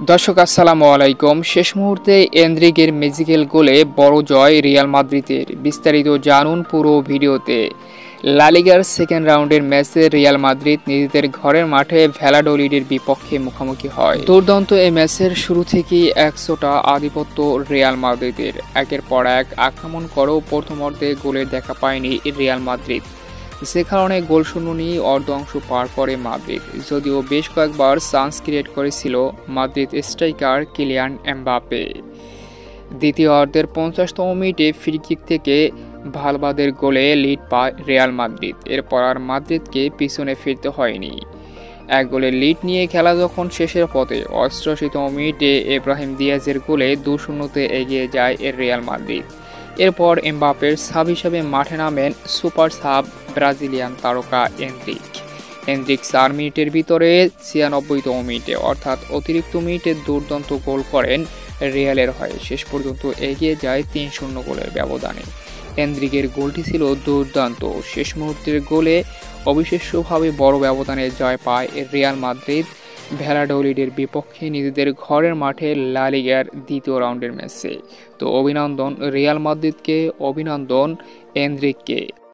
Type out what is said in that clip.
দর্শক আসসালামু আলাইকুম। শেষ মুহূর্তে এনরিকের ম্যাজিক্যাল গোলে বড় জয় রিয়াল মাদ্রিদের। বিস্তারিত জানুন পুরো ভিডিওতে। লা লিগার সেকেন্ড রাউন্ডের ম্যাচে রিয়াল মাদ্রিদ নিজেদের ঘরের মাঠে ভ্যালাডোলিডের বিপক্ষে মুখোমুখি হয়। দুর্দান্ত এই ম্যাচের শুরু থেকেই 100টা আধিপত্য রিয়াল মাদ্রিদের। একের পর এক আক্রমণ করেও প্রথমার্ধে গোলের দেখা পায়নি রিয়াল মাদ্রিদ, যে কারণে গোলশূন্য নিয়ে অর্ধ অংশ পার করে মাদ্রিদ। যদিও বেশ কয়েকবার চান্স ক্রিয়েট করেছিল মাদ্রিদ স্ট্রাইকার কিলিয়ান এমবাপ্পে। দ্বিতীয় অর্ধের 50তম মিনিটে ফ্রি-কিক থেকে ভালভাদের গোলে লিড পায় রিয়াল মাদ্রিদ। এরপর আর মাদ্রিদকে পিছনে ফিরতে হয়নি। এক গোলের লিড নিয়ে খেলা যখন শেষের পথে 88তম মিনিটে ইব্রাহিম দিয়াজের গোলে 2-0-তে এগিয়ে যায় রিয়াল মাদ্রিদ। এরপর এমবাপ্পের সাব হিসাবে মাঠে নামেন সুপার সাব ব্রাজিলিয়ান তারকা এনরিক 4 মিনিটের ভিতরে 96তম মিনিটে অর্থাৎ অতিরিক্ত মিনিটে দুর্দান্ত গোল করেন রিয়ালের হয়ে। শেষ পর্যন্ত এগিয়ে যায় 3-0 গোলের ব্যবধানে। এনরিকের গোলটি ছিল দুর্দান্ত। শেষ মুহূর্তের গোলে অবিশ্বাস্যভাবে বড় ব্যবধানে জয় পায় রিয়াল মাদ্রিদ ভ্যালাডোলিডের বিপক্ষে নিজেদের ঘরের মাঠে লা লিগার দ্বিতীয় রাউন্ডের ম্যাচে। তো অভিনন্দন রিয়াল মাদ্রিদকে, অভিনন্দন এনরিককে।